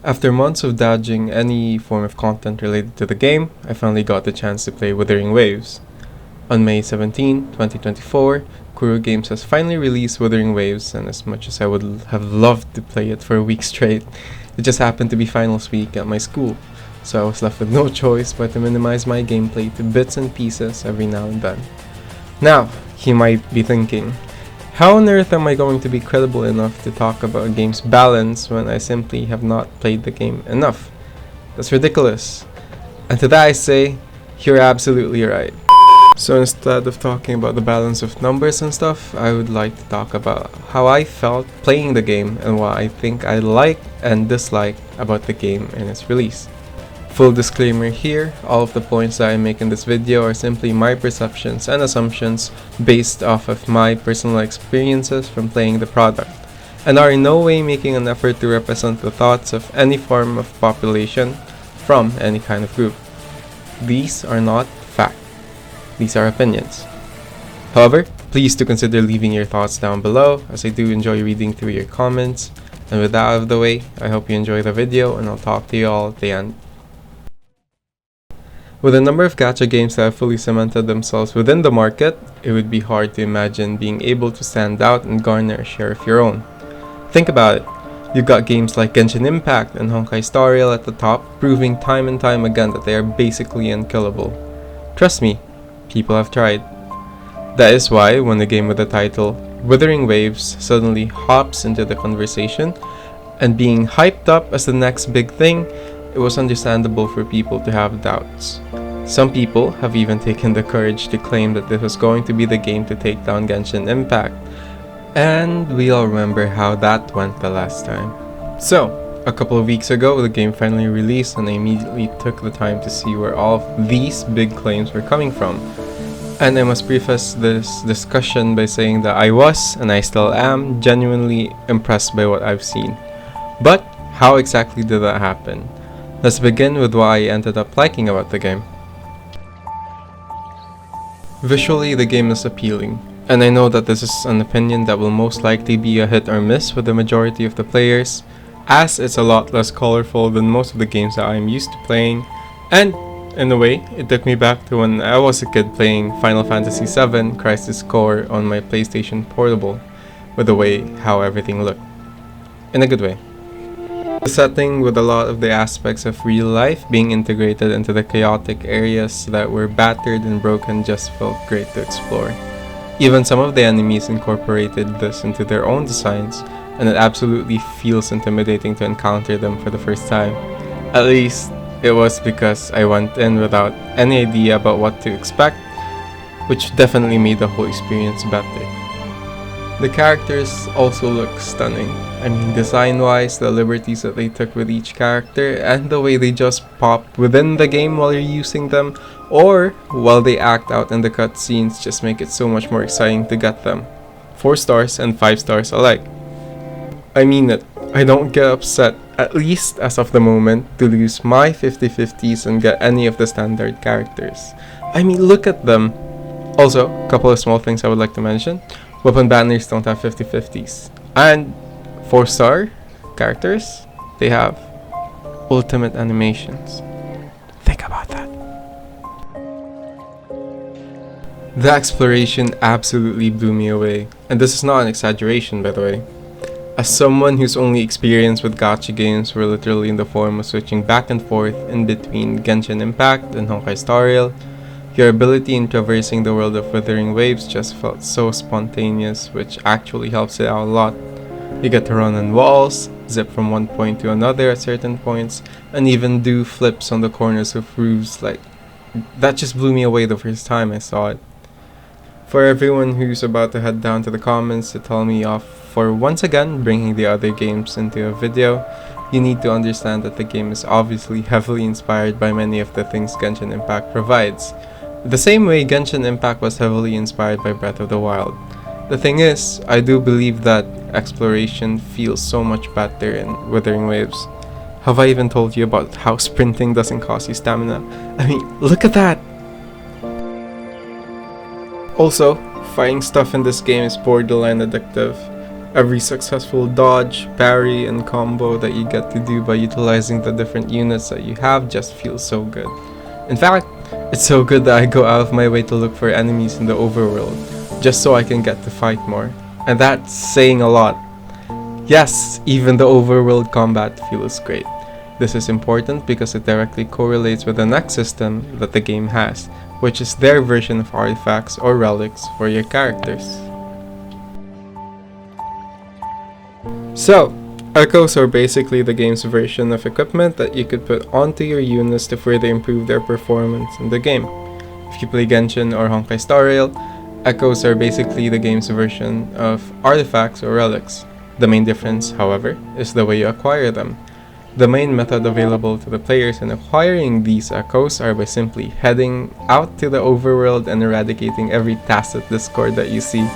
After months of dodging any form of content related to the game, I finally got the chance to play Wuthering Waves. On May 17, 2024, Kuro Games has finally released Wuthering Waves, and as much as I would have loved to play it for a week straight, it just happened to be finals week at my school, so I was left with no choice but to minimize my gameplay to bits and pieces every now and then. Now, you might be thinking, how on earth am I going to be credible enough to talk about a game's balance when I simply have not played the game enough? That's ridiculous. And to that I say, you're absolutely right. So instead of talking about the balance of numbers and stuff, I would like to talk about how I felt playing the game and what I think I like and dislike about the game and its release. Full disclaimer here, all of the points that I make in this video are simply my perceptions and assumptions based off of my personal experiences from playing the product, and are in no way making an effort to represent the thoughts of any form of population from any kind of group. These are not fact. These are opinions. However, please do consider leaving your thoughts down below, as I do enjoy reading through your comments. And with that out of the way, I hope you enjoy the video, and I'll talk to you all at the end. With a number of gacha games that have fully cemented themselves within the market, it would be hard to imagine being able to stand out and garner a share of your own. Think about it. You've got games like Genshin Impact and Honkai Star Rail at the top, proving time and time again that they are basically unkillable. Trust me, people have tried. That is why when the game with the title Wuthering Waves suddenly hops into the conversation and being hyped up as the next big thing, it was understandable for people to have doubts. Some people have even taken the courage to claim that this was going to be the game to take down Genshin Impact, and we all remember how that went the last time. So, a couple of weeks ago, the game finally released, and I immediately took the time to see where all of these big claims were coming from. And I must preface this discussion by saying that I was, and I still am, genuinely impressed by what I've seen. But, how exactly did that happen? Let's begin with what I ended up liking about the game. Visually, the game is appealing, and I know that this is an opinion that will most likely be a hit or miss with the majority of the players, as it's a lot less colorful than most of the games that I'm used to playing, and in a way, it took me back to when I was a kid playing Final Fantasy VII Crisis Core on my PlayStation Portable, with the way how everything looked. In a good way. The setting, with a lot of the aspects of real life being integrated into the chaotic areas that were battered and broken, just felt great to explore. Even some of the enemies incorporated this into their own designs, and it absolutely feels intimidating to encounter them for the first time. At least, it was because I went in without any idea about what to expect, which definitely made the whole experience better. The characters also look stunning. I mean, design-wise, the liberties that they took with each character, and the way they just pop within the game while you're using them, or while they act out in the cutscenes, just make it so much more exciting to get them. 4 stars and 5 stars alike. I mean it. I don't get upset, at least as of the moment, to lose my 50/50s and get any of the standard characters. I mean, look at them. Also, a couple of small things I would like to mention. Weapon banners don't have 50/50s. And 4-star characters, they have ultimate animations. Think about that. The exploration absolutely blew me away. And this is not an exaggeration, by the way. As someone whose only experience with gacha games were literally in the form of switching back and forth in between Genshin Impact and Honkai Star Rail, your ability in traversing the world of Wuthering Waves just felt so spontaneous, which actually helps it out a lot. You get to run on walls, zip from one point to another at certain points, and even do flips on the corners of roofs. Like, that just blew me away the first time I saw it. For everyone who's about to head down to the comments to tell me off for once again bringing the other games into a video, you need to understand that the game is obviously heavily inspired by many of the things Genshin Impact provides. The same way Genshin Impact was heavily inspired by Breath of the Wild. The thing is, I do believe that exploration feels so much better in Wuthering Waves. Have I even told you about how sprinting doesn't cost you stamina? I mean, look at that! Also, fighting stuff in this game is borderline addictive. Every successful dodge, parry, and combo that you get to do by utilizing the different units that you have just feels so good. In fact, it's so good that I go out of my way to look for enemies in the overworld, just so I can get to fight more. And that's saying a lot. Yes, even the overworld combat feels great. This is important because it directly correlates with the next system that the game has, which is their version of artifacts or relics for your characters. So, echoes are basically the game's version of equipment that you could put onto your units to further improve their performance in the game. If you play Genshin or Honkai Star Rail, echoes are basically the game's version of artifacts or relics. The main difference, however, is the way you acquire them. The main method available to the players in acquiring these echoes are by simply heading out to the overworld and eradicating every tacit discord that you see.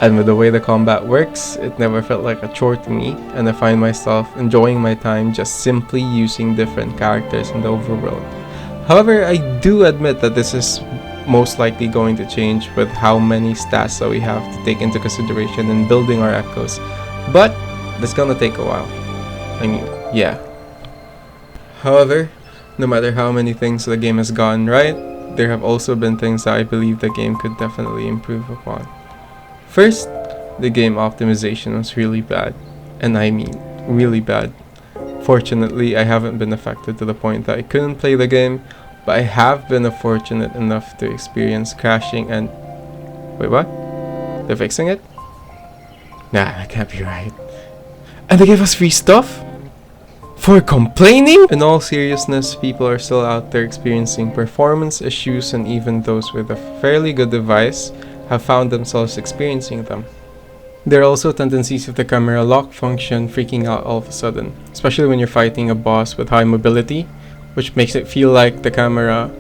And with the way the combat works, it never felt like a chore to me, and I find myself enjoying my time just simply using different characters in the overworld. However, I do admit that this is most likely going to change with how many stats that we have to take into consideration in building our echoes, but that's gonna take a while. I mean, yeah. However, no matter how many things the game has gotten right, there have also been things that I believe the game could definitely improve upon. First, the game optimization was really bad, and I mean really bad. Fortunately, I haven't been affected to the point that I couldn't play the game, but I have been fortunate enough to experience crashing and... Wait, what? They're fixing it? Nah, that can't be right. And they gave us free stuff? For complaining? In all seriousness, people are still out there experiencing performance issues, and even those with a fairly good device have found themselves experiencing them. There are also tendencies of the camera lock function freaking out all of a sudden, especially when you're fighting a boss with high mobility, which makes it feel like the camera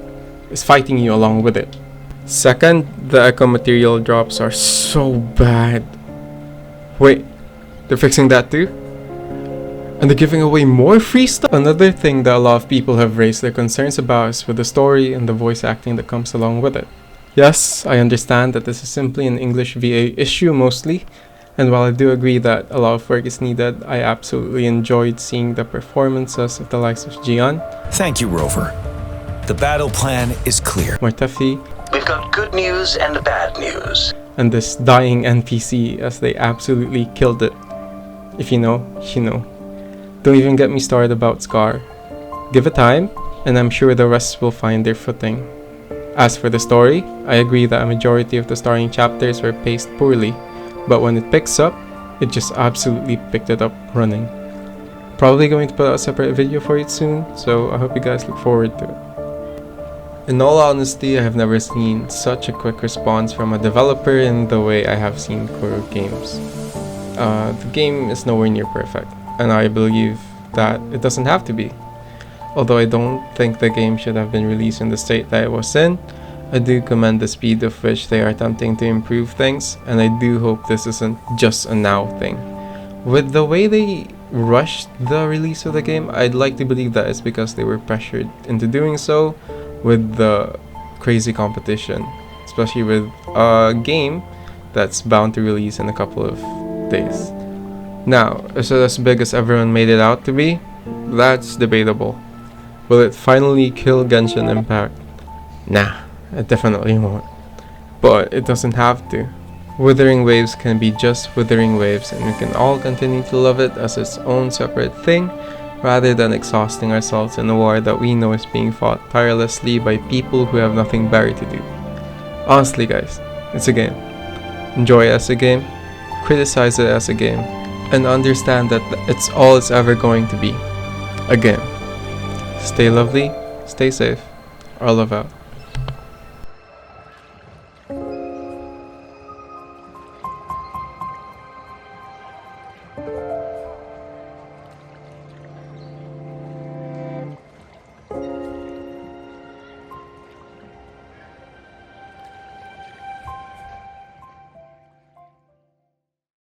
is fighting you along with it. Second, the echo material drops are so bad. Wait, they're fixing that too? And they're giving away more free stuff? Another thing that a lot of people have raised their concerns about is with the story and the voice acting that comes along with it. Yes, I understand that this is simply an English VA issue mostly, and while I do agree that a lot of work is needed, I absolutely enjoyed seeing the performances of the likes of Jian. Thank you, Rover. The battle plan is clear. Mortefi. We've got good news and bad news. And this dying NPC, as they absolutely killed it. If you know, you know. Don't even get me started about Scar. Give it time, and I'm sure the rest will find their footing. As for the story, I agree that a majority of the starting chapters were paced poorly, but when it picks up, it just absolutely picked it up running. Probably going to put out a separate video for it soon, so I hope you guys look forward to it. In all honesty, I have never seen such a quick response from a developer in the way I have seen Kuro games. The game is nowhere near perfect, and I believe that it doesn't have to be. Although I don't think the game should have been released in the state that it was in, I do commend the speed of which they are attempting to improve things, and I do hope this isn't just a now thing. With the way they rushed the release of the game, I'd like to believe that it's because they were pressured into doing so with the crazy competition, especially with a game that's bound to release in a couple of days. Now, is it as big as everyone made it out to be? That's debatable. Will it finally kill Genshin Impact? Nah, it definitely won't. But it doesn't have to. Wuthering Waves can be just Wuthering Waves, and we can all continue to love it as its own separate thing, rather than exhausting ourselves in a war that we know is being fought tirelessly by people who have nothing better to do. Honestly guys, it's a game. Enjoy it as a game, criticize it as a game, and understand that it's all it's ever going to be. A game. Stay lovely, stay safe, our love out.